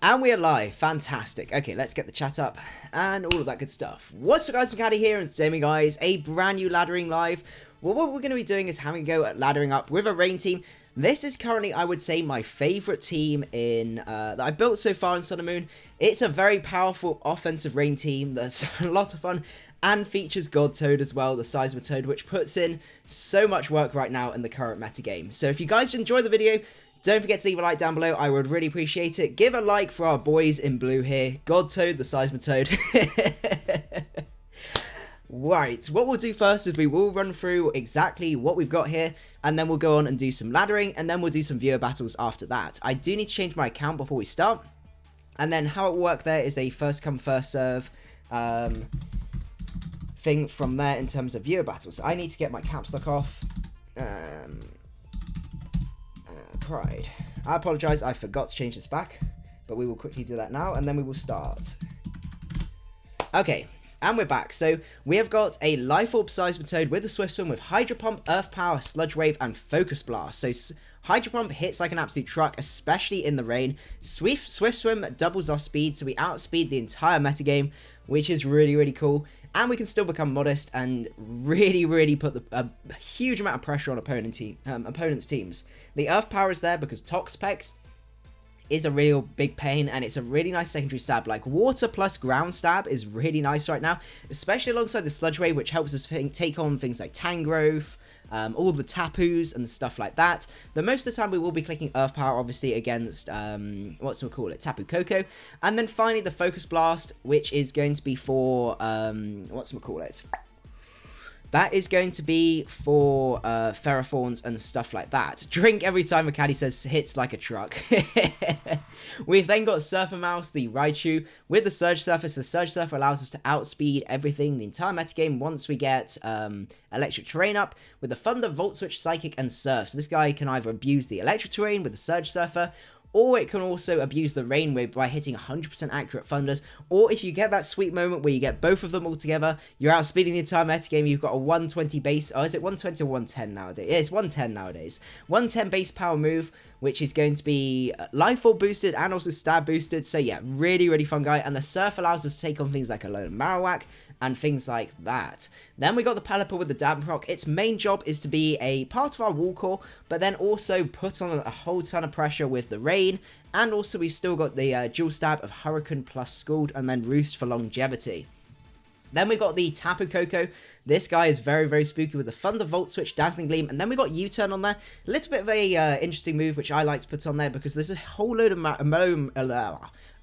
And we are live. Fantastic. Okay, let's get the chat up and all of that good stuff. What's up, guys? Macadii here, and today, guys, a brand new laddering live. Well, what we're going to be doing is having a go at laddering up with a rain team. This is currently, I would say, my favorite team in that I built so far in Sun and Moon. It's a very powerful offensive rain team that's a lot of fun and features God Toad as well, the Seismitoad, which puts in so much work right now in the current meta game. So if you guys enjoy the video, don't forget to leave a like down below. I would really appreciate it. Give a like for our boys in blue here. God Toad, the Seismitoad. Right, what we'll do first is we will run through exactly what we've got here, and then we'll go on and do some laddering, and then we'll do some viewer battles after that. I do need to change my account before we start, and then how it will work there is a first come first serve thing from there in terms of viewer battles. So I need to get my caps lock off. Pride. I apologize, I forgot to change this back, but we will quickly do that now, and then we will start. Okay, and we're back. So we have got a Life Orb Seismitoad with a Swift Swim with Hydro Pump, Earth Power, Sludge Wave, and Focus Blast. So Hydro Pump hits like an absolute truck, especially in the rain. Swift Swim doubles our speed, so we outspeed the entire metagame, which is really, really cool. And we can still become modest and really put a huge amount of pressure on opponents' teams. The Earth Power is there because Toxpex is a real big pain, and it's a really nice secondary stab. Like, water plus ground stab is really nice right now, especially alongside the Sludge Wave, which helps us take on things like Tangrowth, all the Tapus and stuff like that. The most of the time we will be clicking Earth Power, obviously, against, Tapu Koko. And then finally the Focus Blast, which is going to be for, that is going to be for Ferrothorns and stuff like that. Drink every time Macadii says hits like a truck. We've then got Surfer Mouse, the Raichu, with the Surge Surface. The Surge Surfer allows us to outspeed everything, the entire metagame, once we get Electric Terrain up, with the Thunder, Volt Switch, Psychic, and Surf. So this guy can either abuse the Electric Terrain with the Surge Surfer, or it can also abuse the Rain Wave by hitting 100% accurate Thunders, or if you get that sweet moment where you get both of them all together, you're outspeeding the entire metagame. You've got a 120 base, is it 120 or 110 nowadays? Yeah, it's 110 nowadays. 110 base power move, which is going to be Life Orb boosted and also Stab boosted, so yeah, really fun guy, and the Surf allows us to take on things like Alolan Marowak, and things like that. Then we got the Pelipper with the Damp Rock. Its main job is to be a part of our wall core, but then also put on a whole ton of pressure with the rain, and also we've still got the dual stab of Hurricane plus Scald, and then Roost for longevity. Then we got the Tapu Koko. This guy is very spooky with the Thunder, Volt Switch, Dazzling Gleam, and then we got U-Turn on there. A little bit of a interesting move, which I like to put on there, because there's a whole load of Alolan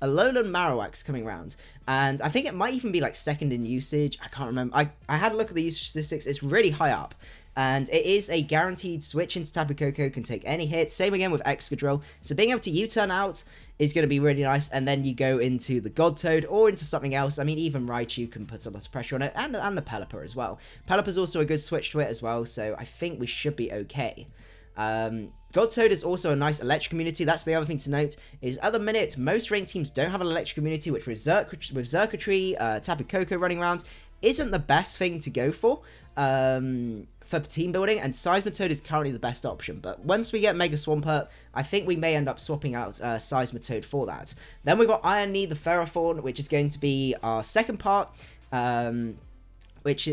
Marowaks coming around, and I think it might even be like second in usage. I can't remember. I had a look at the usage statistics. It's really high up, and it is a guaranteed switch into Tapu Koko, can take any hit. Same again with Excadrill, so being able to U-turn out is going to be really nice, and then you go into the God Toad or into something else. I mean, even Raichu can put a lot of pressure on it, and the Pelipper as well. Pelipper's also a good switch to it as well, so I think we should be okay. God Toad is also a nice electric immunity. That's the other thing to note, is at the minute, most ranked teams don't have an electric immunity, which with Xurkitree, Tapu Koko running around, isn't the best thing to go for team building, and Seismitoad is currently the best option. But once we get Mega Swampert, I think we may end up swapping out Seismitoad for that. Then we've got Iron Knee, the Ferrothorn, which is going to be our second part, which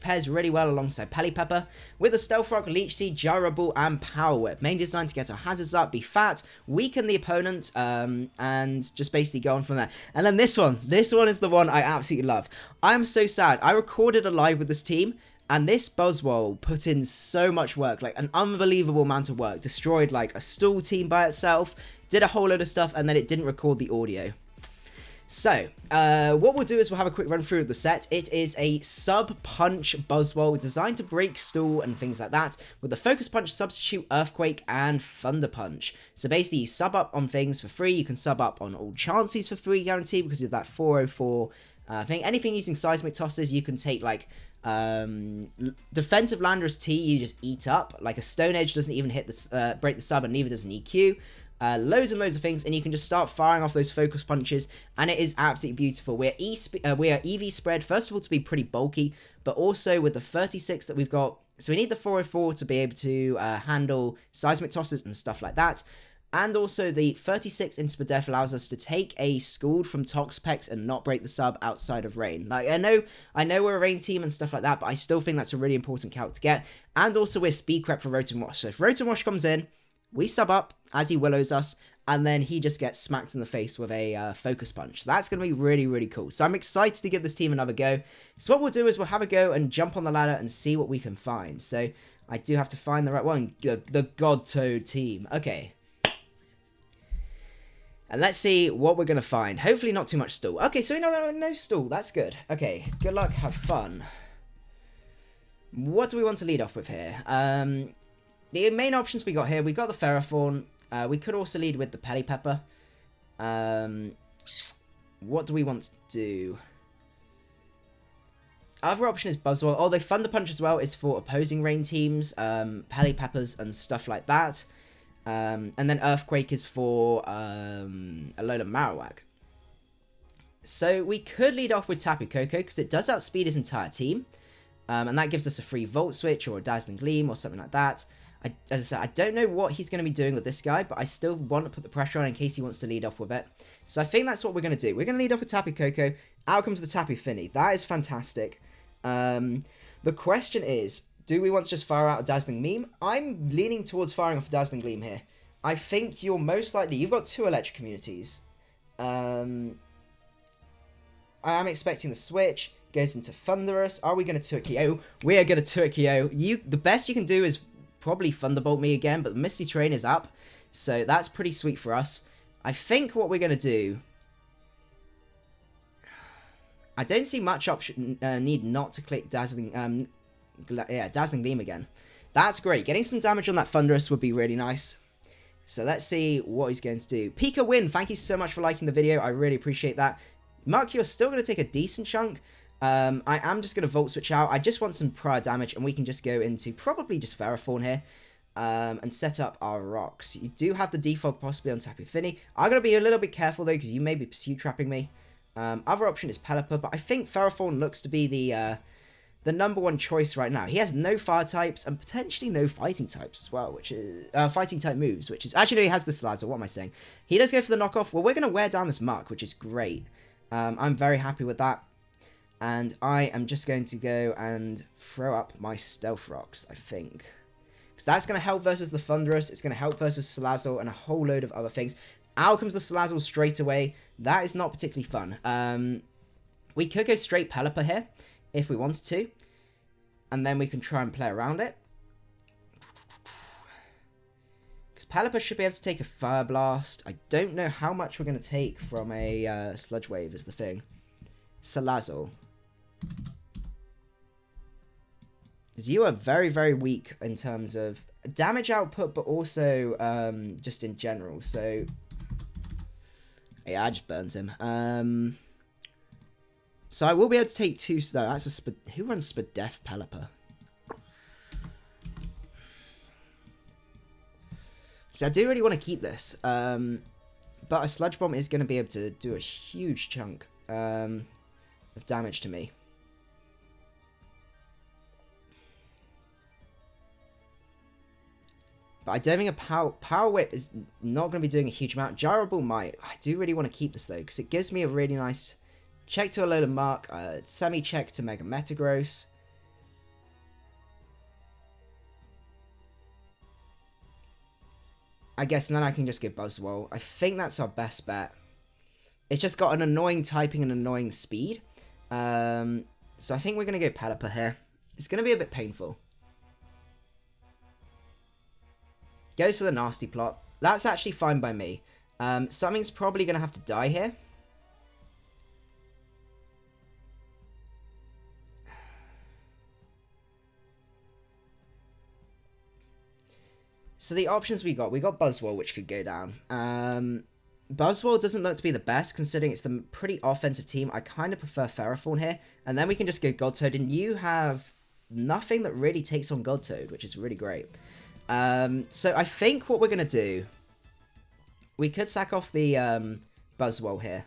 pairs really well alongside Pelipper, with a Stealth Rock, Leech Seed, Gyro Ball, and Power Whip. Main designed to get our hazards up, be fat, weaken the opponent, and just basically go on from there. And then this one is the one I absolutely love. I'm so sad. I recorded a live with this team, and this Buzzwole put in so much work, like an unbelievable amount of work. Destroyed like a stall team by itself, did a whole load of stuff, and then it didn't record the audio. So, what we'll do is we'll have a quick run through of the set. It is a sub-punch Buzzwole designed to break stall and things like that, with the Focus Punch, Substitute, Earthquake, and Thunder Punch. So basically, you sub up on things for free. You can sub up on all chances for free, guaranteed, because of that 404 thing. Anything using Seismic Tosses, you can take, like, Defensive Landorus T, you just eat up. Like, a Stone Edge doesn't even hit the break the sub, and neither does an EQ. Loads and loads of things, and you can just start firing off those focus punches, and it is absolutely beautiful. We are EV spread, first of all, to be pretty bulky, but also with the 36 that we've got, so we need the 404 to be able to handle Seismic Tosses and stuff like that. And also the 36 Instant Death allows us to take a Scald from Toxapex and not break the sub outside of Rain. Like, I know we're a Rain team and stuff like that, but I still think that's a really important calc to get. And also we're speed crep for Rotom Wash. So if Rotom Wash comes in, we sub up as he Willows us, and then he just gets smacked in the face with a Focus Punch. So that's going to be really, really cool. So I'm excited to give this team another go. So what we'll do is we'll have a go and jump on the ladder and see what we can find. So I do have to find the right one. The God Toad team. Okay. And let's see what we're going to find. Hopefully not too much stall. Okay, so no stall. That's good. Okay, good luck. Have fun. What do we want to lead off with here? The main options we got here, we got the Ferrothorn. We could also lead with the Pelipepper. What do we want to do? Other option is Buzzwole. Oh, the Thunder Punch as well is for opposing Rain teams, Pelipeppers and stuff like that. And then Earthquake is for Alola Marowak. So we could lead off with Tapu Koko because it does outspeed his entire team. And that gives us a free Volt Switch or a Dazzling Gleam or something like that. As I said, I don't know what he's going to be doing with this guy, but I still want to put the pressure on in case he wants to lead off with it. So I think that's what we're going to do. We're going to lead off with Tapu Koko. Out comes the Tapu Fini. That is fantastic. The question is, do we want to just fire out a Dazzling Gleam? I'm leaning towards firing off a Dazzling Gleam here. I think you're most likely... You've got 2 Electric Communities. I am expecting the switch. Goes into Thunderous. Are we going to Turkio? We are going to Turkio. The best you can do is probably Thunderbolt me again, but the Misty Terrain is up. So that's pretty sweet for us. I think what we're going to do... I don't see much option need not to click Dazzling... Dazzling Gleam again. That's great. Getting some damage on that Thunderous would be really nice. So let's see what he's going to do. Pika Win, thank you so much for liking the video. I really appreciate that. Mark, you're still going to take a decent chunk. I am just going to Volt Switch out. I just want some prior damage, and we can just go into probably just Ferrothorn here. And set up our rocks. You do have the defog possibly on Tapu Fini. I'm going to be a little bit careful though, because you may be pursuit trapping me. Other option is Pelipper, but I think Ferrothorn looks to be the #1 choice right now. He has no fire types and potentially no fighting types as well, which is fighting type moves, which is actually no, he has the Slazzle. What am I saying? He does go for the knockoff. Well, we're going to wear down this Mark, which is great. I'm very happy with that. And I am just going to go and throw up my Stealth Rocks, I think. Because that's going to help versus the Thunderous. It's going to help versus Salazzle and a whole load of other things. Out comes the Salazzle straight away. That is not particularly fun. We could go straight Pelipper here if we wanted to. And then we can try and play around it. Because Pelipper should be able to take a Fire Blast. I don't know how much we're going to take from a Sludge Wave is the thing. Salazzle. Because you are very, very weak in terms of damage output, but also just in general. So, yeah, I just burnt him. So I will be able to take 2. No, that's a who runs Spadef Pelipper? So I do really want to keep this. But a Sludge Bomb is going to be able to do a huge chunk of damage to me. But I don't think a Power Whip is not going to be doing a huge amount. Gyro Ball might. I do really want to keep this though, because it gives me a really nice check to Alola Mark, semi-check to Mega Metagross. I guess, and then I can just get Buzzwole. I think that's our best bet. It's just got an annoying typing and annoying speed. So I think we're going to go Pelipper here. It's going to be a bit painful. Goes to the Nasty Plot. That's actually fine by me. Something's probably going to have to die here. So the options we got Buzzwole, which could go down. Buzzwole doesn't look to be the best, considering it's the pretty offensive team. I kind of prefer Ferrothorn here. And then we can just go Godtoad, and you have nothing that really takes on Godtoad, which is really great. So I think what we're going to do, we could sack off the Buzzwole here.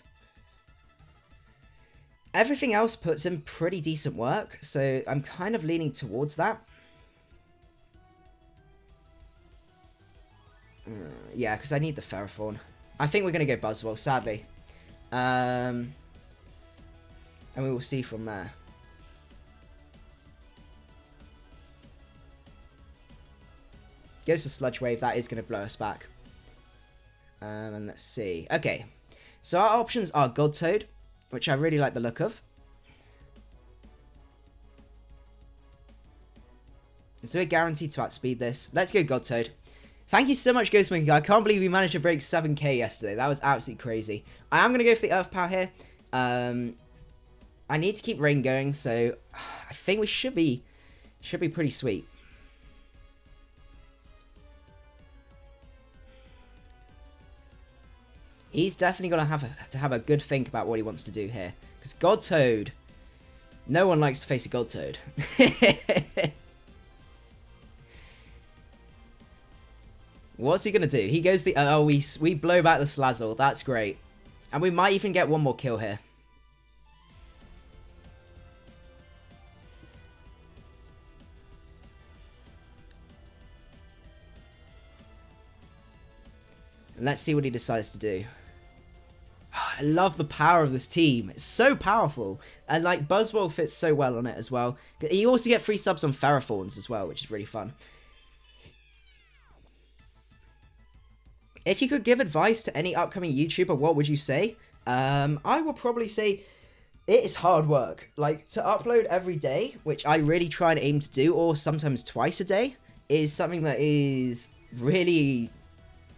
Everything else puts in pretty decent work, so I'm kind of leaning towards that. Yeah, because I need the Ferrothorn. I think we're going to go Buzzwole, sadly. And we will see from there. Goes to Sludge Wave. That is going to blow us back. And let's see. Okay. So our options are Godtoad, which I really like the look of. So we're guaranteed to outspeed this. Let's go Godtoad. Thank you so much, Ghost Monkey. I can't believe we managed to break 7k yesterday. That was absolutely crazy. I am going to go for the Earth Power here. I need to keep Rain going, so I think we should be pretty sweet. He's definitely going to have a good think about what he wants to do here. Because Godtoad, no one likes to face a Godtoad. What's he going to do? He goes the... Oh, we blow back the Slazzle. That's great. And we might even get one more kill here. And let's see what he decides to do. Oh, I love the power of this team. It's so powerful. And like Buzzwole fits so well on it as well. You also get free subs on Ferrothorns as well, which is really fun. If you could give advice to any upcoming YouTuber, what would you say? I would probably say it is hard work. Like, to upload every day, which I really try and aim to do, or sometimes twice a day, is something that is really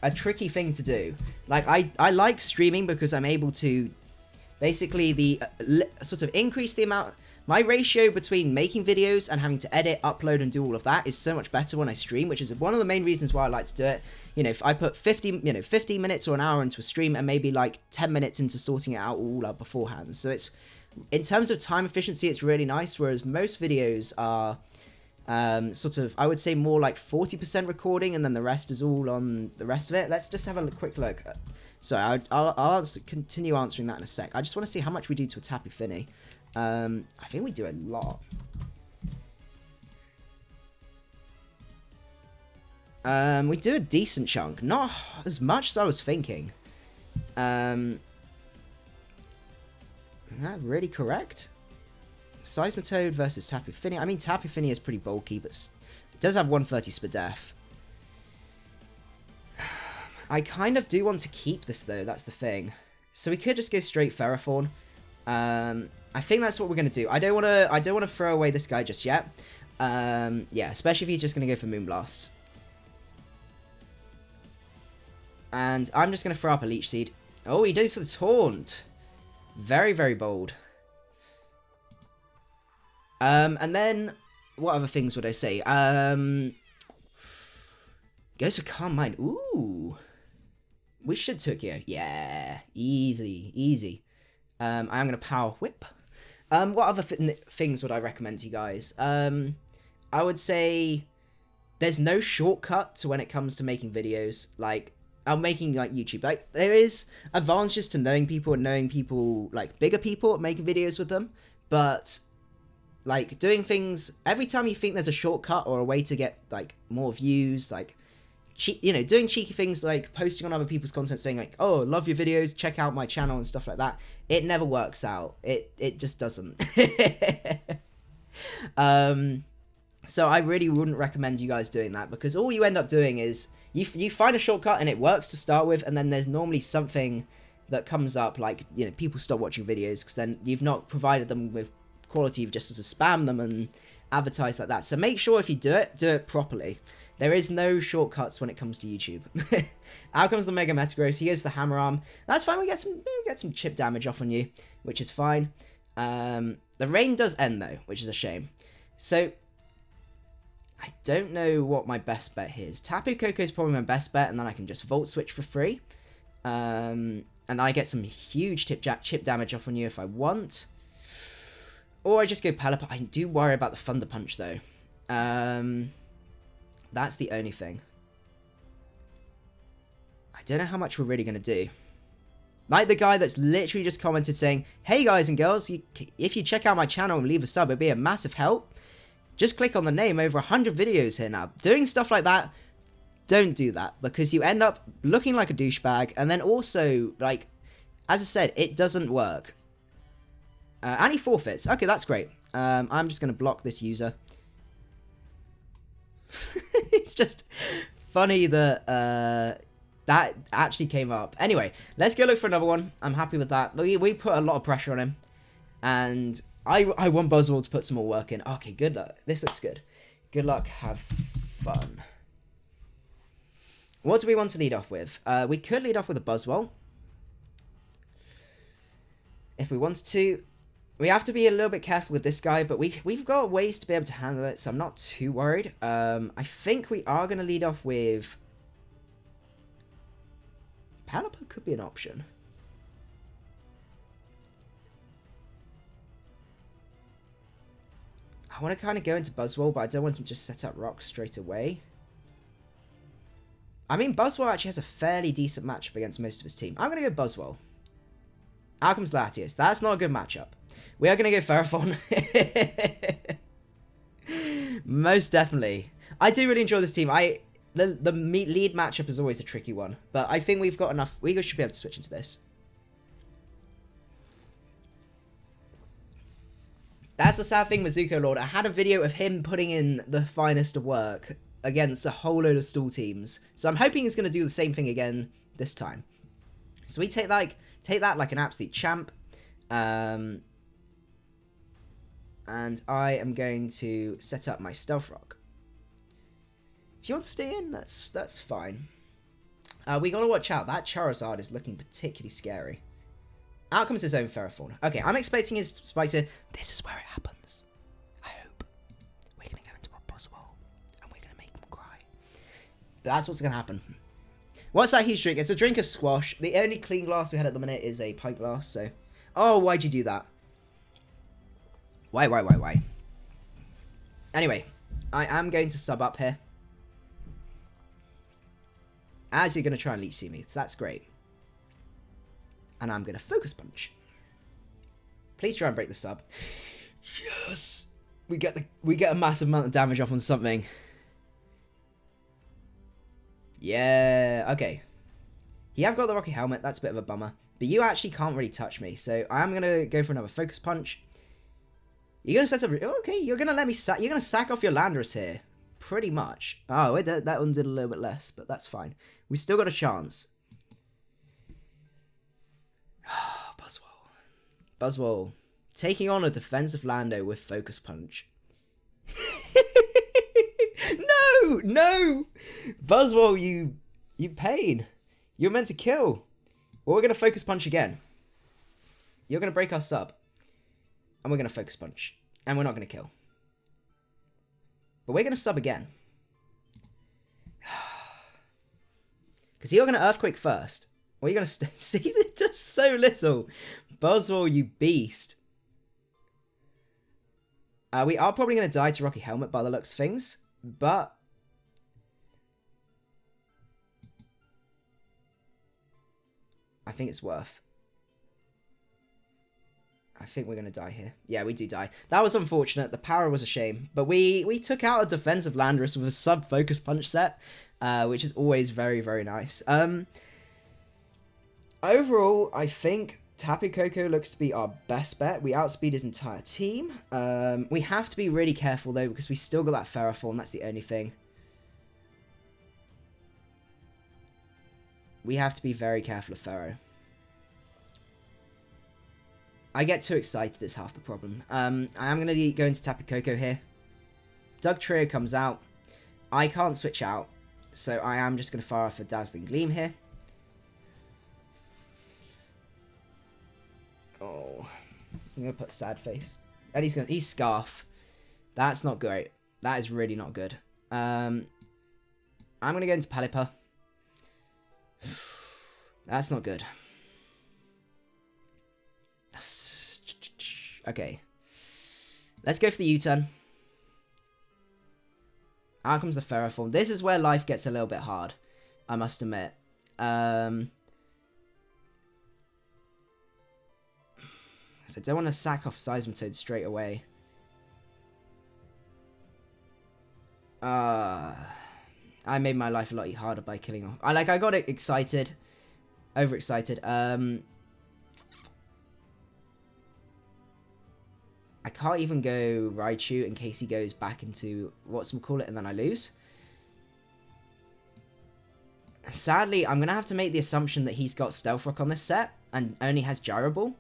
a tricky thing to do. Like, I like streaming because I'm able to basically sort of increase the amount... My ratio between making videos and having to edit, upload, and do all of that is so much better when I stream, which is one of the main reasons why I like to do it. You know, if I put 15 minutes or an hour into a stream and maybe like 10 minutes into sorting it out all up beforehand. So it's, in terms of time efficiency, it's really nice, whereas most videos are sort of, I would say more like 40% recording and then the rest is all on the rest of it. Let's just have a quick look. So I'll continue answering that in a sec. I just want to see how much we do to a Tapu Fini. I think we do a lot. We do a decent chunk. Not as much as I was thinking. Is that really correct? Seismitoad versus Tapu Fini. I mean, Tapu Fini is pretty bulky, but it does have 130 Spadef. I kind of do want to keep this, though. That's the thing. So we could just go straight Ferrothorn. I think that's what we're gonna do. I don't wanna throw away this guy just yet. Yeah, especially if he's just gonna go for Moonblast. And I'm just gonna throw up a Leech Seed. Oh, he does the Taunt. Very, very bold. And then what other things would I say? Goes for Calm Mind. Ooh. We should Tokyo. Yeah, easy. I'm going to Power Whip. What other things would I recommend to you guys? I would say there's no shortcut to when it comes to making videos. Like, I'm making, like, YouTube. Like, there is advantages to knowing people and knowing people, like, bigger people, making videos with them. But, like, doing things, every time you think there's a shortcut or a way to get, like, more views, like, you know, doing cheeky things like posting on other people's content saying like, oh, love your videos, check out my channel and stuff like that. It never works out. It just doesn't. So I really wouldn't recommend you guys doing that, because all you end up doing is you find a shortcut and it works to start with, and then there's normally something that comes up, like, you know, people stop watching videos because then you've not provided them with quality, you've just sort of spam them and advertise like that. So make sure if you do it properly. There is no shortcuts when it comes to YouTube. Out comes the Mega Metagross. He goes the Hammer Arm. That's fine. We get some chip damage off on you, which is fine. The rain does end though, which is a shame. So I don't know what my best bet here is. Tapu Koko is probably my best bet, and then I can just Volt Switch for free. And I get some huge chip damage off on you if I want. Or I just go Pelipper. I do worry about the Thunder Punch though. That's the only thing. I don't know how much we're really going to do. Like the guy that's literally just commented saying, hey guys and girls, if you check out my channel and leave a sub, it'd be a massive help. Just click on the name, over 100 videos here now. Doing stuff like that don't do that, because you end up looking like a douchebag, and then also, like, as I said, it doesn't work. And he forfeits. Okay, that's great. I'm just going to block this user. It's just funny that that actually came up. Anyway, let's go look for another one. I'm happy with that. We put a lot of pressure on him, and I want Buzzwole to put some more work in. Okay, good luck. This looks good. Good luck. Have fun. What do we want to lead off with? We could lead off with a Buzzwole if we wanted to. We have to be a little bit careful with this guy, but we've got ways to be able to handle it, so I'm not too worried. I think we are going to lead off with... Pelipper could be an option. I want to kind of go into Buzzwole, but I don't want to just set up rocks straight away. I mean, Buzzwole actually has a fairly decent matchup against most of his team. I'm going to go Buzzwole. Out comes Latios. That's not a good matchup. We are going to go Ferrothorn. Most definitely. I do really enjoy this team. The lead matchup is always a tricky one, but I think we've got enough. We should be able to switch into this. That's the sad thing with Zuko Lord. I had a video of him putting in the finest of work against a whole load of stall teams, so I'm hoping he's going to do the same thing again this time. So we take that like an absolute champ. And I am going to set up my Stealth Rock. If you want to stay in, that's fine. We gotta watch out. That Charizard is looking particularly scary. Out comes his own Ferrothorn. Okay, I'm expecting his Spicer. This is where it happens. I hope. We're gonna go into a Buzzwole, and we're gonna make him cry. That's what's gonna happen. What's that huge drink? It's a drink of squash. The only clean glass we had at the minute is a pint glass, so... Oh, why'd you do that? Why? Anyway, I am going to sub up here. As you're going to try and leech see me, so that's great. And I'm going to Focus Punch. Please try and break the sub. Yes! We get a massive amount of damage off on something. Yeah, okay. You have got the Rocky Helmet, that's a bit of a bummer. But you actually can't really touch me, so I am going to go for another Focus Punch. You're going to set up... Okay, you're going to let me sack... You're going to sack off your Landorus here. Pretty much. Oh, that one did a little bit less, but that's fine. We still got a chance. Buzzwole. Taking on a defensive Lando with Focus Punch. No! Buzzwole, you pain. You're meant to kill. Well, we're going to Focus Punch again. You're going to break our sub. And we're going to Focus Punch. And we're not going to kill. But we're going to sub again. Because you're going to Earthquake first. Or you're going to... See, it does so little. Buzzwole, you beast. We are probably going to die to Rocky Helmet by the looks of things. But... I think it's worth. I think we're going to die here. Yeah, we do die. That was unfortunate. The power was a shame. But we took out a defensive Landorus with a sub-Focus Punch set, which is always very, very nice. Overall, I think Tapu Koko looks to be our best bet. We outspeed his entire team. We have to be really careful, though, because we still got that Ferrothorn. That's the only thing. We have to be very careful of Ferro. I get too excited is half the problem. I am going to go into Tapu Koko here. Doug Trio comes out. I can't switch out. So I am just going to fire off a Dazzling Gleam here. Oh. I'm going to put Sad Face. And he's Scarf. That's not great. That is really not good. I'm going to go into Pelipper. That's not good. Okay. Let's go for the U-turn. Out comes the Ferrothorn. This is where life gets a little bit hard, I must admit. So I don't want to sack off Seismitoad straight away. I made my life a lot harder by killing off. I got excited. Overexcited. I can't even go Raichu in case he goes back into whatchamacallit and then I lose. Sadly, I'm going to have to make the assumption that he's got Stealth Rock on this set and only has Gyro Ball.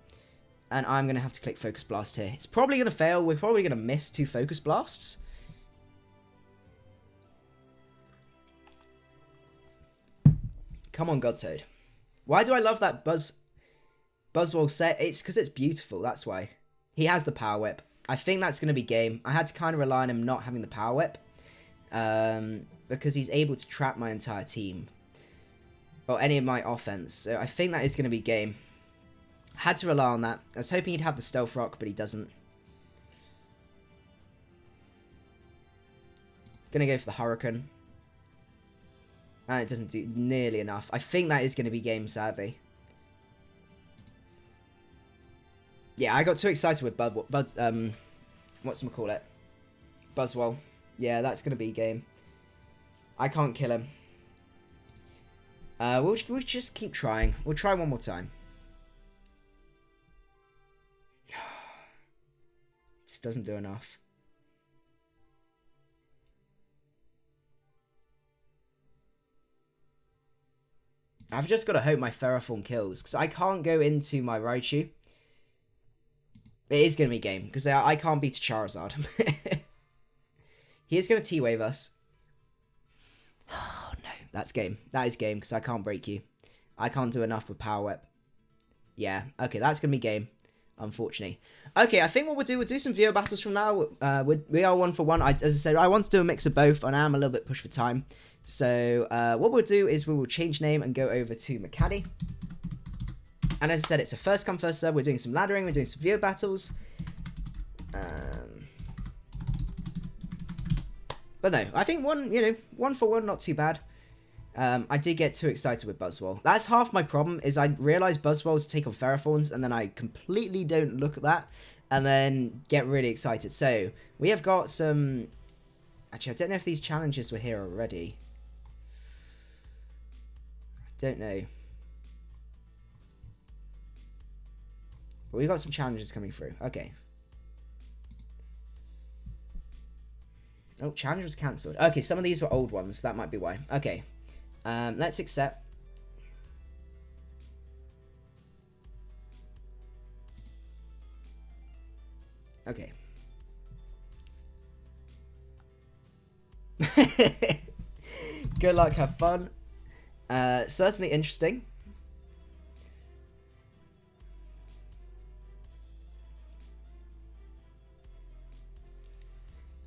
And I'm going to have to click Focus Blast here. It's probably going to fail. We're probably going to miss 2 Focus Blasts. Come on, Godtoad. Why do I love that Buzzwole set? It's because it's beautiful. That's why. He has the Power Whip. I think that's going to be game. I had to kind of rely on him not having the Power Whip. Because he's able to trap my entire team. Or any of my offense. So I think that is going to be game. Had to rely on that. I was hoping he'd have the Stealth Rock, but he doesn't. Gonna go for the Hurricane. And it doesn't do nearly enough. I think that is going to be game, sadly. Yeah, I got too excited with whatchamacallit? Buzzwole. Yeah, that's going to be game. I can't kill him. We'll just keep trying. We'll try one more time. Just doesn't do enough. I've just got to hope my Ferrothorn kills, because I can't go into my Raichu. It is going to be game, because I can't beat a Charizard. He is going to T-Wave us. Oh, no. That's game. That is game, because I can't break you. I can't do enough with Power Whip. Yeah, okay, that's going to be game, unfortunately. Okay, I think what we'll do some VO battles from now. We are 1 for 1. As I said, I want to do a mix of both, and I am a little bit pushed for time. So what we'll do is we will change name and go over to macadii. And as I said, it's a first come first serve. We're doing some laddering. We're doing some VO battles. But no, I think 1 for 1, not too bad. I did get too excited with Buzzwole. That's half my problem, is I realise Buzzwoles take on Ferrothorns, and then I completely don't look at that, and then get really excited. So, we have got some... Actually, I don't know if these challenges were here already. Don't know. But we've got some challenges coming through. Okay. Oh, challenge was cancelled. Okay, some of these were old ones. That might be why. Okay. Let's accept. Okay. Good luck, have fun. Certainly interesting.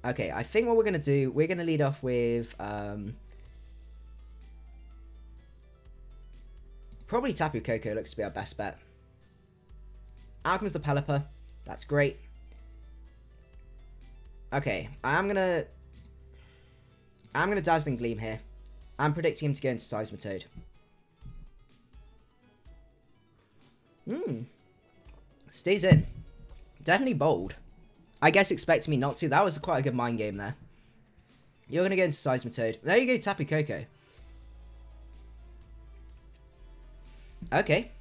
Okay, I think what we're going to do, we're going to lead off with probably Tapu Koko looks to be our best bet. Out comes the Pelipper. That's great. Okay, I'm gonna Dazzling Gleam here. I'm predicting him to go into Seismitoad. Stays in. Definitely bold. I guess expecting me not to. That was quite a good mind game there. You're gonna go into Seismitoad. There you go, Tapu Koko. Okay.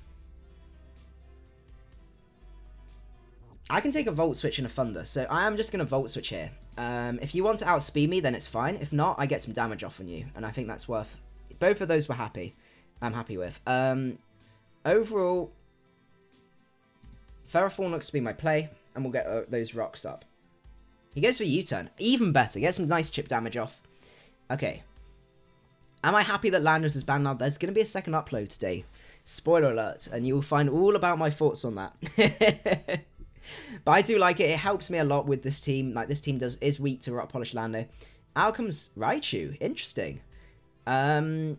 I can take a Volt Switch and a Thunder, so I am just going to Volt Switch here. If you want to outspeed me, then it's fine. If not, I get some damage off on you, and I think that's worth... Both of those were happy. I'm happy with. Overall, Ferrothorn looks to be my play, and we'll get those rocks up. He goes for a U-turn. Even better. Get some nice chip damage off. Okay. Am I happy that Landers is banned now? There's going to be a second upload today. Spoiler alert, and you will find all about my thoughts on that. But I do like it. It helps me a lot with this team. Like, this team is weak to Rock Polish Lando. Out comes Raichu. Interesting. You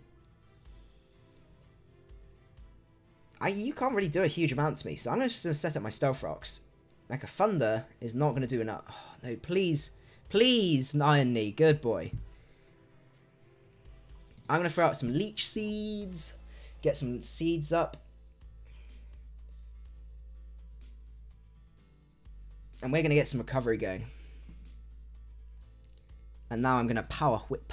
can't really do a huge amount to me, so I'm just going to set up my Stealth Rocks. Like, a Thunder is not going to do enough. Oh, no, please. Please, Iron Knee. Good boy. I'm going to throw out some Leech Seeds. Get some seeds up. And we're going to get some recovery going. And now I'm going to Power Whip.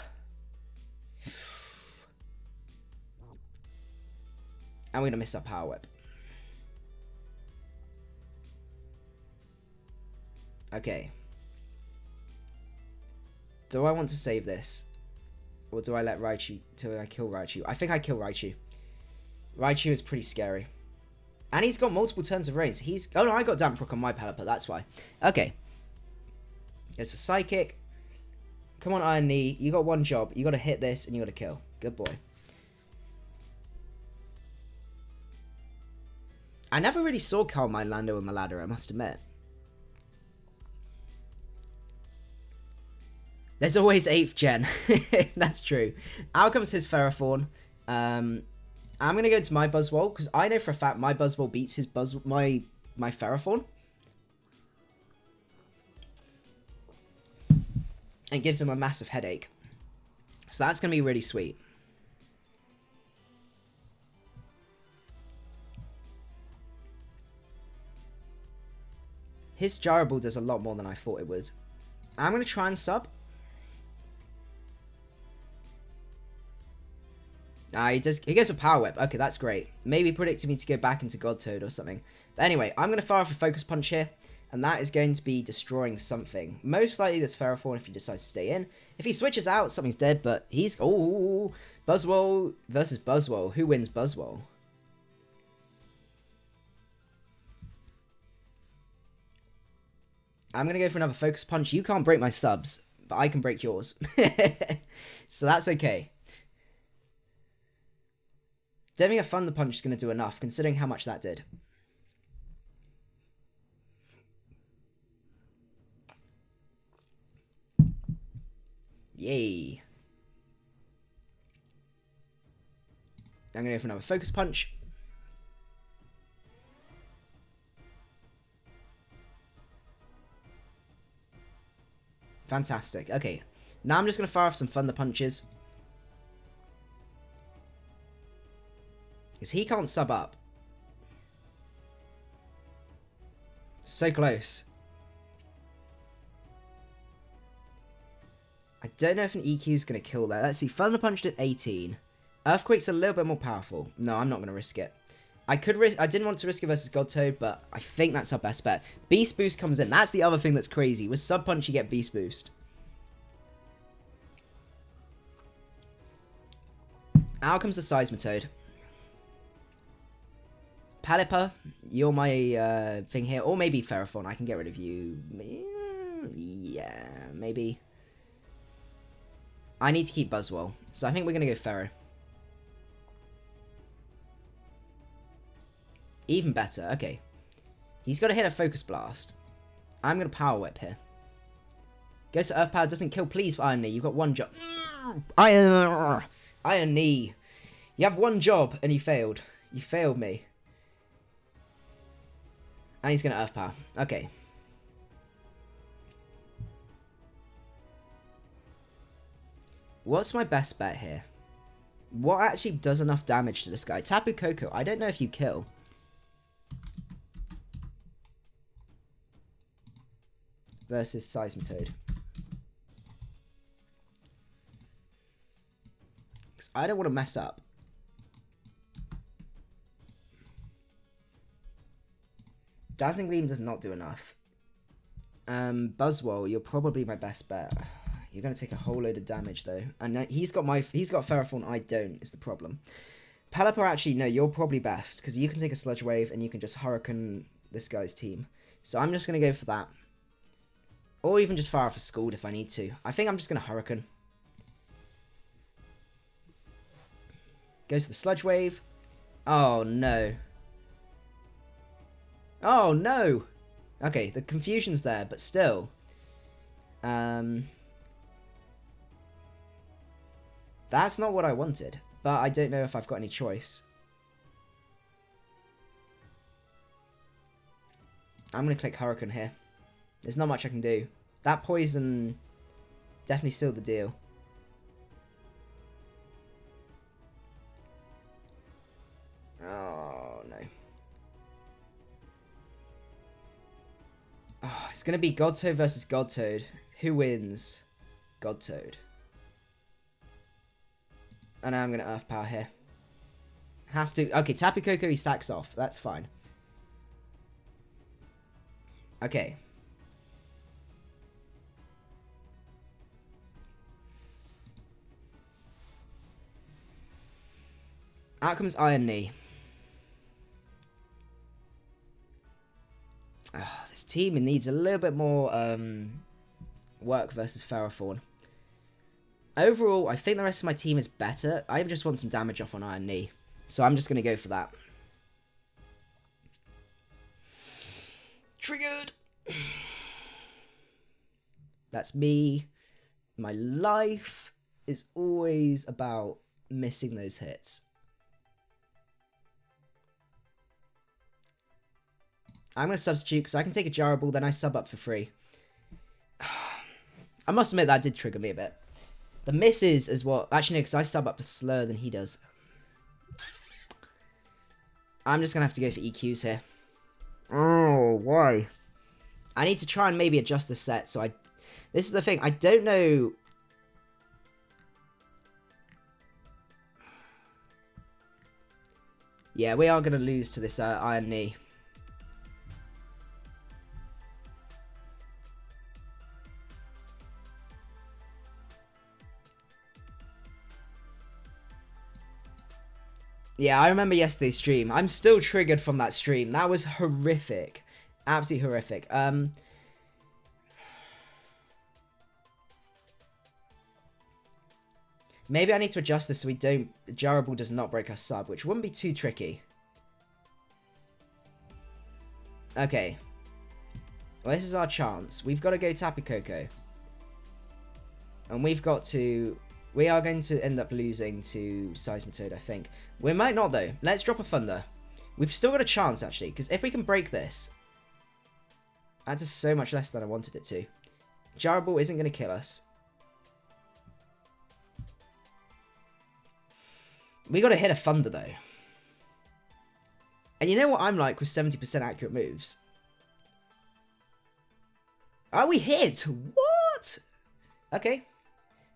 And we're going to miss our Power Whip. Okay. Do I want to save this? Or do I let Raichu... Do I kill Raichu? I think I kill Raichu. Raichu is pretty scary. And he's got multiple turns of rain. So he's... Oh no, I got Damp Rock on my Pelipper. That's why. Okay. Goes for Psychic. Come on, Iron Knee. You got one job. You got to hit this and you got to kill. Good boy. I never really saw Carmine Lando on the ladder, I must admit. There's always 8th gen. That's true. Out comes his Ferrothorn. I'm going to go into my Buzzwole, because I know for a fact my Buzzwole beats his my Ferrothorn. And gives him a massive headache. So that's going to be really sweet. His Gyroball does a lot more than I thought it would. I'm going to try and sub. He goes for Power Whip. Okay, that's great. Maybe predicting me to go back into God Toad or something. But anyway, I'm going to fire off a Focus Punch here. And that is going to be destroying something. Most likely this Ferrothorn if he decides to stay in. If he switches out, something's dead. But he's... Oh, Buzzwole versus Buzzwole. Who wins Buzzwole? I'm going to go for another Focus Punch. You can't break my subs, but I can break yours. So that's okay. Don't think a Thunder Punch is going to do enough, considering how much that did. Yay. I'm going to go for another Focus Punch. Fantastic. Okay. Now I'm just going to fire off some Thunder Punches. Because he can't sub up. So close. I don't know if an EQ is going to kill that. Let's see. Thunder Punched at 18. Earthquake's a little bit more powerful. No, I'm not going to risk it. I didn't want to risk it versus God Toad, but I think that's our best bet. Beast Boost comes in. That's the other thing that's crazy. With Sub Punch, you get Beast Boost. Out comes the Seismitoad. Pelipper, you're my thing here. Or maybe Ferrothorn. I can get rid of you. Yeah, maybe. I need to keep Buzzwole. So I think we're going to go Ferro. Even better. Okay. He's got to hit a Focus Blast. I'm going to Power Whip here. Goes to Earth Power. Doesn't kill. Please, Iron Knee. You've got one job. Iron Knee. You have one job and you failed. You failed me. And he's going to Earth Power. Okay. What's my best bet here? What actually does enough damage to this guy? Tapu Koko. I don't know if you kill. Versus Seismitoad. Because I don't want to mess up. Dazzling Gleam does not do enough. Buzzwole, you're probably my best bet. You're going to take a whole load of damage, though. And he's got Ferrothorn, I don't, is the problem. Pelipper, actually, no, you're probably best. Because you can take a Sludge Wave and you can just Hurricane this guy's team. So I'm just going to go for that. Or even just fire off a Scald if I need to. I think I'm just going to Hurricane. Goes to the Sludge Wave. Oh, no. Oh, no. Okay, the confusion's there, but still. That's not what I wanted, but I don't know if I've got any choice. I'm going to click Hurricane here. There's not much I can do. That poison definitely sealed the deal. Oh, no. Oh, it's going to be God Toad versus God Toad. Who wins? God Toad. And now I'm going to Earth Power here. Have to... Okay, Tapu Koko, he sacks off. That's fine. Okay. Out comes Iron Knee. Oh, this team needs a little bit more work versus Ferrothorn. Overall, I think the rest of my team is better. I just want some damage off on Iron Knee. So I'm just going to go for that. Triggered! That's me. My life is always about missing those hits. I'm going to substitute because I can take a Jarable, then I sub up for free. I must admit that did trigger me a bit. The misses is what... Actually, no, because I sub up slower than he does. I'm just going to have to go for EQs here. Oh, why? I need to try and maybe adjust the set. So I... This is the thing. I don't know... Yeah, we are going to lose to this Iron Knee. Yeah, I remember yesterday's stream. I'm still triggered from that stream. That was horrific. Absolutely horrific. Maybe I need to adjust this so we don't... Jarable does not break our sub, which wouldn't be too tricky. Okay. Well, this is our chance. We've got to go Tapu Koko. And we've got to... We are going to end up losing to Seismitoad, I think. We might not, though. Let's drop a Thunder. We've still got a chance, actually, because if we can break this... That does so much less than I wanted it to. Jarable isn't going to kill us. We got to hit a Thunder, though. And you know what I'm like with 70% accurate moves? Oh, we hit! What? Okay.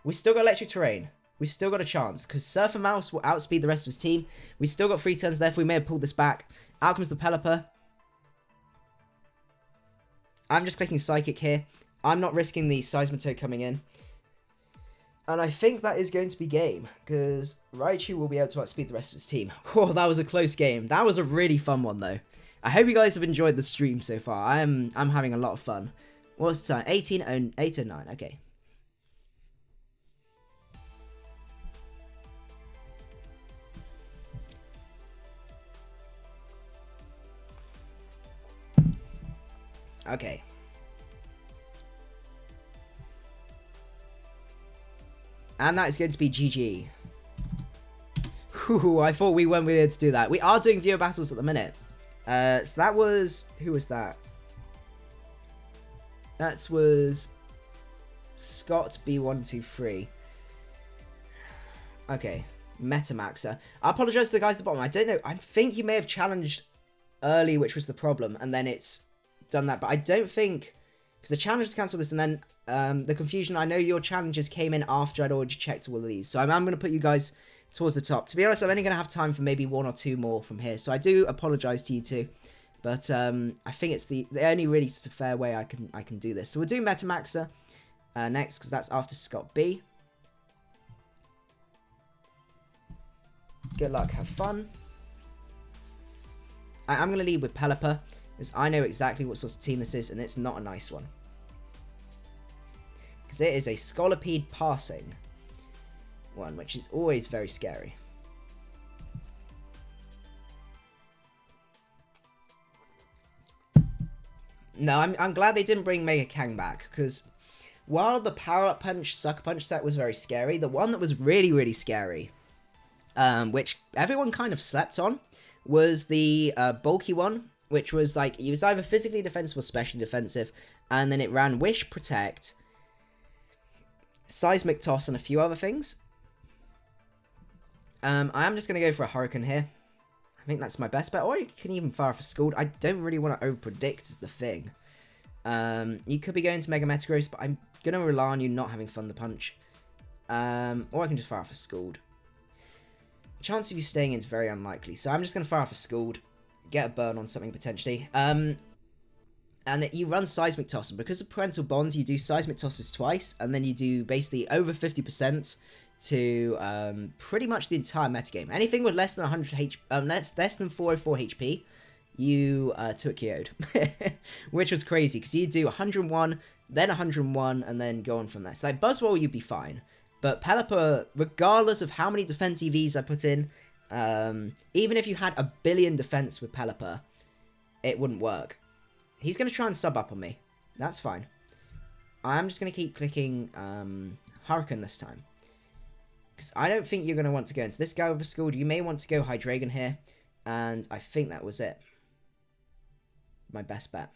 We still got Electric Terrain. We still got a chance, because Surfer Mouse will outspeed the rest of his team. We still got 3 turns left. We may have pulled this back. Out comes the Pelipper. I'm just clicking Psychic here. I'm not risking the Seismitoad coming in. And I think that is going to be game, because Raichu will be able to outspeed the rest of his team. Oh, that was a close game. That was a really fun one, though. I hope you guys have enjoyed the stream so far. I'm having a lot of fun. What's the time? 8:09. Okay. Okay. And that is going to be GG. Whew, I thought we weren't able to do that. We are doing viewer battles at the minute. So that was... Who was that? That was... Scott B123. Okay. Metamaxer. I apologise to the guys at the bottom. I don't know. I think you may have challenged early, which was the problem. And then it's done that. But I don't think... Because the challenge has cancelled this and then... the confusion, I know your challenges came in after I'd already checked all of these. So I'm going to put you guys towards the top. To be honest, I'm only going to have time for maybe 1 or 2 more from here. So I do apologise to you two. But I think it's the only really fair way I can do this. So we'll do Metamaxer next, because that's after Scott B. Good luck, have fun. I'm going to lead with Pelipper, because I know exactly what sort of team this is, and it's not a nice one. Because it is a Scolipede passing one, which is always very scary. No, I'm glad they didn't bring Mega Kang back, because while the Power Up Punch, Sucker Punch set was very scary, the one that was really, really scary, which everyone kind of slept on, was the bulky one, which was like, it was either physically defensive or specially defensive, and then it ran Wish, Protect, Seismic Toss, and a few other things. I am just going to go for a Hurricane here. I think that's my best bet, or you can even fire off a Scald. I don't really want to over-predict is the thing. You could be going to Mega Metagross, but I'm going to rely on you not having Thunder Punch. Or I can just fire off a Scald. chance of you staying in is very unlikely. So I'm just going to fire off a Scald, get a burn on something potentially. And you run Seismic Toss, and because of Parental Bond, you do Seismic Tosses twice, and then you do basically over 50% to pretty much the entire metagame. Anything with less than 100 less than 404 HP, you took KO'd, which was crazy because you do 101, then 101, and then go on from there. So like Buzzwole, you'd be fine, but Pelipper, regardless of how many defense EVs I put in, even if you had a billion defense with Pelipper, it wouldn't work. He's going to try and sub up on me. That's fine. I'm just going to keep clicking Hurricane this time. Because I don't think you're going to want to go into this guy with a Scald. You may want to go Hydreigon here. And I think that was it. My best bet.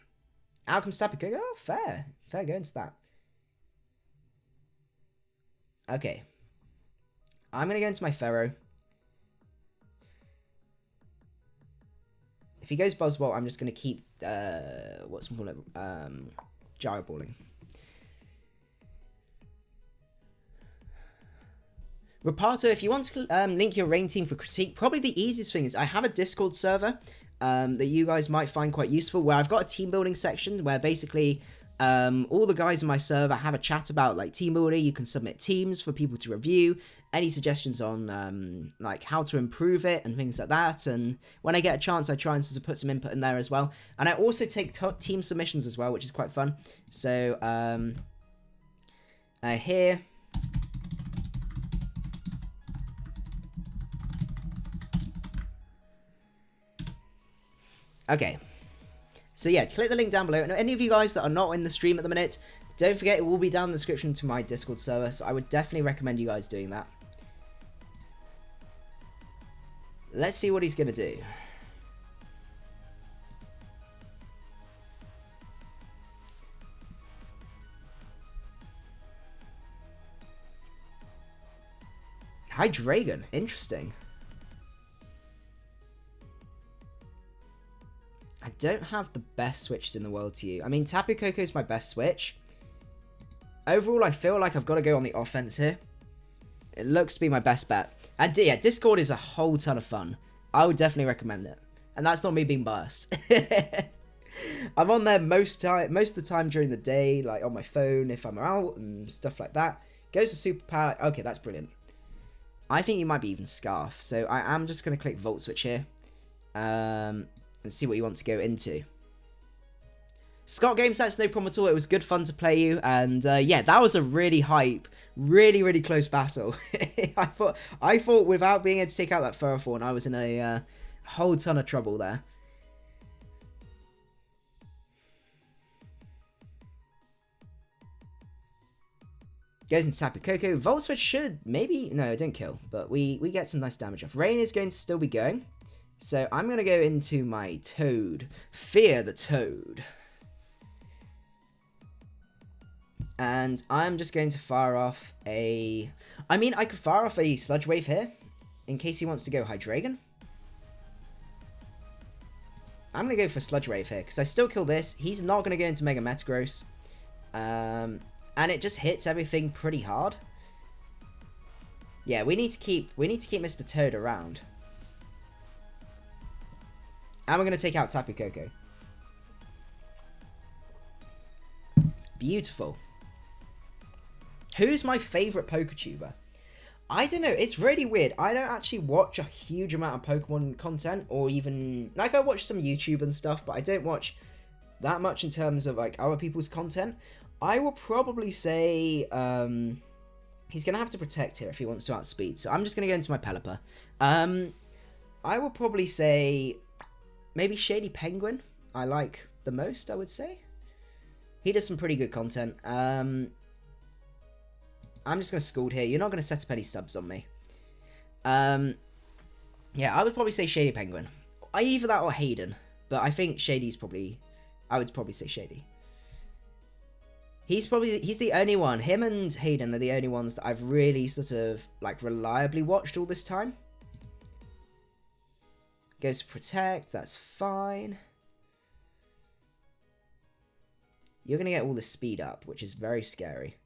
Out comes Tapu Koko. Oh, fair. Fair go into that. Okay. I'm going to go into my Pharaoh. If he goes Buzzwole, I'm just going to keep, what's called it, Gyro Balling. Rapato, if you want to link your rain team for critique, probably the easiest thing is I have a Discord server that you guys might find quite useful, where I've got a team building section where basically all the guys in my server have a chat about like team building. You can submit teams for people to review, any suggestions on like how to improve it and things like that. And when I get a chance, I try and sort of put some input in there as well. And I also take team submissions as well, which is quite fun. So here. Okay, so yeah, click the link down below. And any of you guys that are not in the stream at the minute, don't forget it will be down in the description to my Discord server, so I would definitely recommend you guys doing that. Let's see what he's going to do. Hydreigon, interesting. I don't have the best switches in the world to you. I mean, Tapu Koko is my best switch. Overall, I feel like I've got to go on the offense here. It looks to be my best bet. And yeah, Discord is a whole ton of fun. I would definitely recommend it. And that's not me being biased. I'm on there most of the time during the day, like on my phone if I'm out and stuff like that. Goes to superpower. Okay, that's brilliant. I think you might be even Scarf. So I am just going to click Volt Switch here. And see what you want to go into. Scott Games, that's no problem at all. It was good fun to play you, and yeah, that was a really hype, really close battle. I thought without being able to take out that Ferrothorn, I was in a whole ton of trouble there. Goes into Tapu Koko. Volt Switch should maybe no, it didn't kill, but we get some nice damage off. Rain is going to still be going. So I'm going to go into my Toad. Fear the Toad. And I'm just going to fire off a... I mean, I could fire off a Sludge Wave here, in case he wants to go Hydreigon. I'm going to go for Sludge Wave here, because I still kill this. He's not going to go into Mega Metagross. And it just hits everything pretty hard. Yeah, we need to keep Mr. Toad around. And we're going to take out Tapu Koko. Beautiful. Who's my favourite PokeTuber? I don't know. It's really weird. I don't actually watch a huge amount of Pokemon content, or even... Like, I watch some YouTube and stuff, but I don't watch that much in terms of, like, other people's content. I will probably say... he's going to have to Protect here if he wants to outspeed. So I'm just going to go into my Pelipper. I will probably say... Maybe Shady Penguin, I like the most, I would say. He does some pretty good content. I'm just going to Scald here. You're not going to set up any subs on me. Yeah, I would probably say Shady Penguin. Either that or Hayden. But I think Shady's probably... I would probably say Shady. He's the only one. Him and Hayden are the only ones that I've really sort of, like, reliably watched all this time. Goes to Protect, that's fine. You're going to get all the speed up, which is very scary.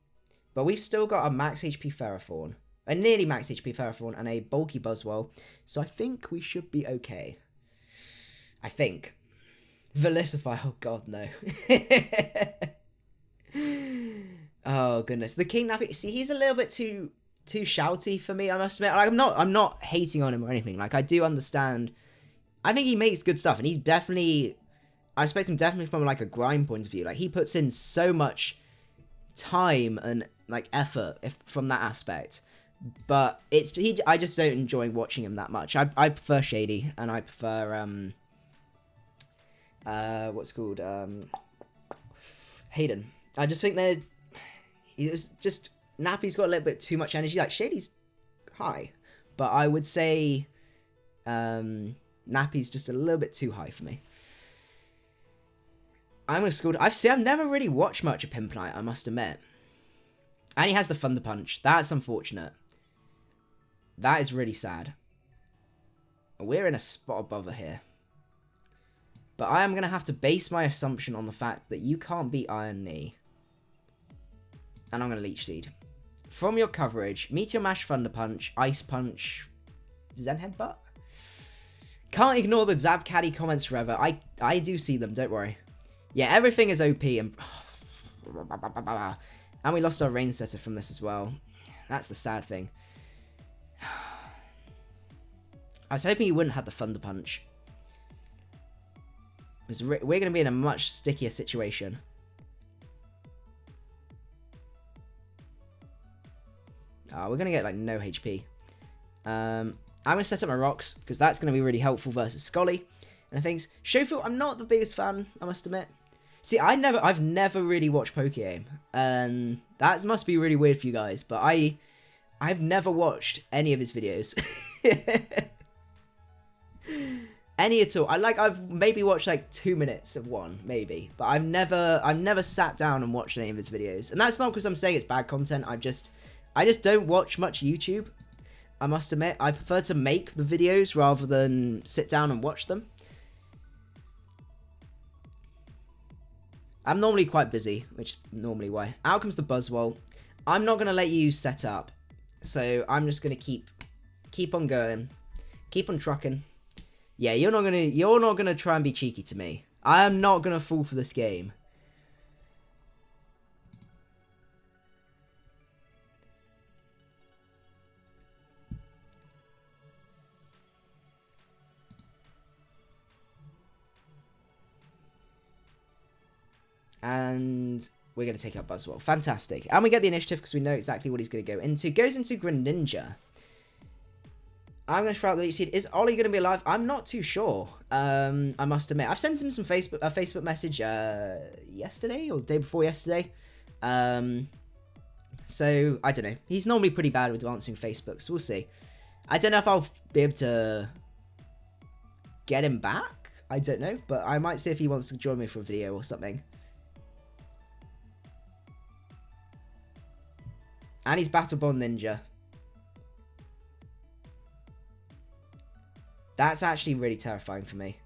But we've still got a max HP Ferrothorn. A nearly max HP Ferrothorn and a bulky Buzzwole. So I think we should be okay. I think. Velicify, oh god, no. Oh goodness. The King Nappy, see, he's a little bit too shouty for me, I must admit. Like, I'm not hating on him or anything. Like, I do understand. I think he makes good stuff, and he's definitely, I expect him definitely from like a grind point of view. Like, he puts in so much time and like effort from that aspect. But I just don't enjoy watching him that much. I prefer Shady, and I prefer what's called Hayden. I just think Nappy's got a little bit too much energy. Like, Shady's high, but I would say Nappy's just a little bit too high for me. I'm gonna scold. I've never really watched much of Pimpernite, I must admit. And he has the Thunder Punch. That's unfortunate. That is really sad. We're in a spot above her here. But I am going to have to base my assumption on the fact that you can't beat Iron Knee. And I'm going to Leech Seed. From your coverage, Meteor Mash, Thunder Punch, Ice Punch, Zen Headbutt? Can't ignore the Zabcaddy comments forever. I do see them, don't worry. Yeah, everything is OP. And we lost our Rain Setter from this as well. That's the sad thing. I was hoping he wouldn't have the Thunder Punch. Because we're going to be in a much stickier situation. We're going to get like no HP. I'm going to set up my rocks because that's going to be really helpful versus Scully. And I think Showfield, I'm not the biggest fan, I must admit. See, I've never really watched Pokegame, and that must be really weird for you guys. But I've never watched any of his videos. Any at all. I've maybe watched like 2 minutes of one, maybe, but I've never sat down and watched any of his videos. And that's not because I'm saying it's bad content. I just don't watch much YouTube, I must admit. I prefer to make the videos rather than sit down and watch them. I'm normally quite busy, which is normally why. Out comes the Buzzwole. I'm not gonna let you set up, so I'm just gonna keep on going, keep on trucking. Yeah, you're not gonna try and be cheeky to me. I am not gonna fall for this game. And we're going to take out Buzzwole. Fantastic. And we get the initiative because we know exactly what he's going to go into. Goes into Greninja. I'm going to throw out the Leech Seed. Is Ollie going to be alive? I'm not too sure. I must admit. I've sent him some Facebook message yesterday or the day before yesterday. So, I don't know. He's normally pretty bad with answering Facebook, so we'll see. I don't know if I'll be able to get him back. I don't know, but I might see if he wants to join me for a video or something. And he's Battle Bond Ninja. That's actually really terrifying for me.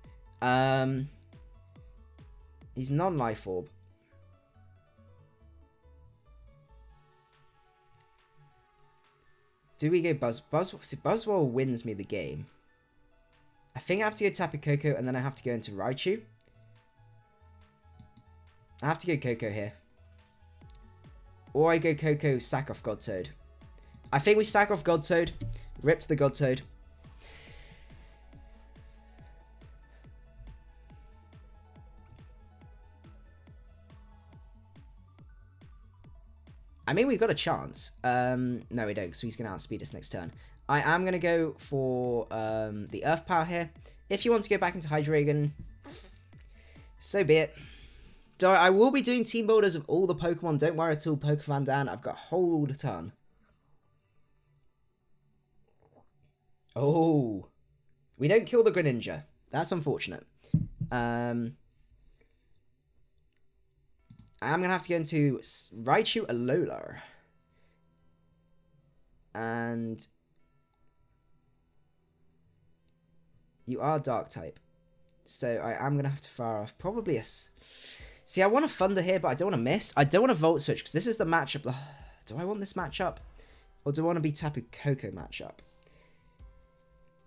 He's non-Life Orb. Do we go Buzzwole wins me the game. I think I have to go Tapu Koko and then I have to go into Raichu. I have to go Koko here. Or I go Koko, sack off Godtoad. I think we sack off Godtoad, rip to the Godtoad. I mean, we've got a chance. No, we don't, so he's going to outspeed us next turn. I am going to go for the Earth Power here. If you want to go back into Hydreigon, so be it. I will be doing team builders of all the Pokemon. Don't worry at all, Pokemon Dan. I've got a whole ton. Oh. We don't kill the Greninja. That's unfortunate. I'm going to have to go into Raichu Alola. And you are Dark type. So I am going to have to fire off probably a... See, I want a Thunder here, but I don't want to miss. I don't want to Volt Switch, because this is the matchup. Do I want this matchup? or do I want to be Tapu Koko matchup?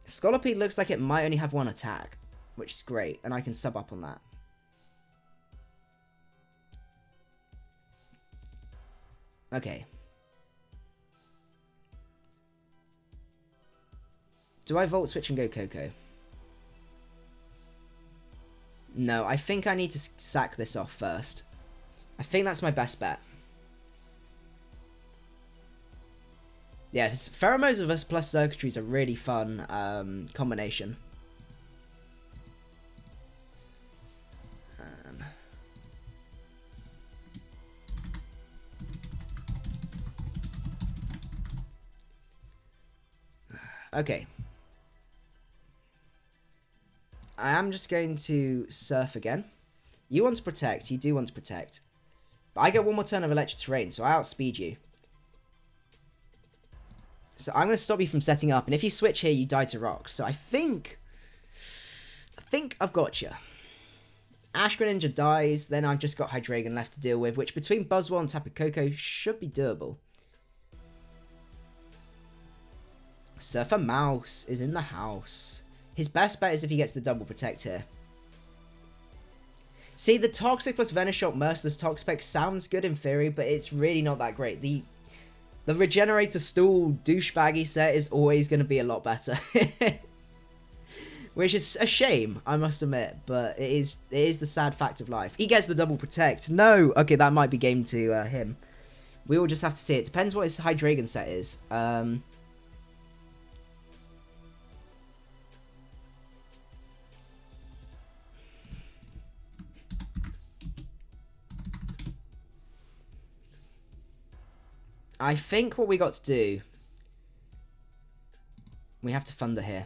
Scolipede looks like it might only have one attack, which is great, and I can sub up on that. Okay. Do I Volt Switch and go Koko? No, I think I need to sack this off first. I think that's my best bet. Yeah, Pheromones of us plus Circuitry is a really fun combination. Okay. I am just going to Surf again. You want to Protect. You do want to Protect. But I get one more turn of Electric Terrain, so I outspeed you. So I'm going to stop you from setting up, and if you switch here, you die to rocks. So I think I've got you. Ash Greninja dies, then I've just got Hydreigon left to deal with, which between Buzzwole and Tapu Koko should be doable. Surfer Mouse is in the house. His best bet is if he gets the double protect here. See, the Toxic plus Venoshock Merciless Toxapex sounds good in theory, but it's really not that great. The Regenerator Stool douchebaggy set is always going to be a lot better. Which is a shame, I must admit, but it is the sad fact of life. He gets the double protect. No! Okay, that might be game to him. We will just have to see. It depends what his Hydreigon set is. I think what we got to do, we have to Thunder here.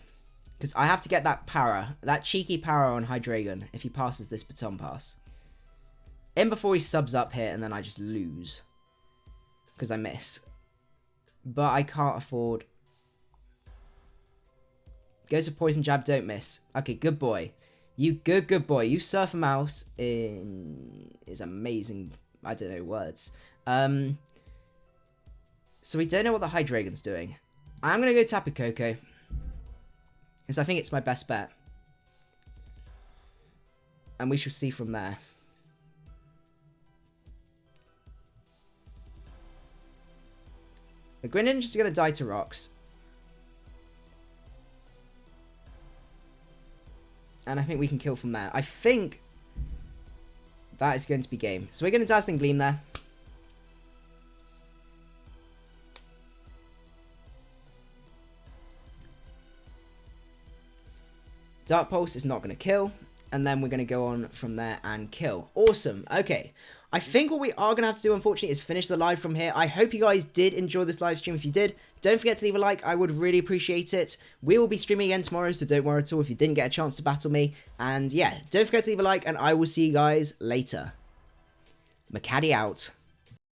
Because I have to get that para, that cheeky para on Hydreigon if he passes this baton pass. In before he subs up here, and then I just lose. Because I miss. But I can't afford. Goes to Poison Jab, don't miss. Okay, good boy. You good boy. You Surfer Mouse is amazing. I don't know words. So we don't know what the Hydreigon's doing. I'm going to go Tapu Koko. Because I think it's my best bet. And we shall see from there. The Greninja's is going to die to rocks. And I think we can kill from there. I think that is going to be game. So we're going to Dazzling Gleam there. Dark Pulse is not going to kill, and then we're going to go on from there and kill. Awesome. Okay, I think what we are going to have to do, unfortunately, is finish the live from here. I hope you guys did enjoy this live stream. If you did, don't forget to leave a like. I would really appreciate it. We will be streaming again tomorrow, so don't worry at all if you didn't get a chance to battle me. And yeah, don't forget to leave a like, and I will see you guys later. Macadii out.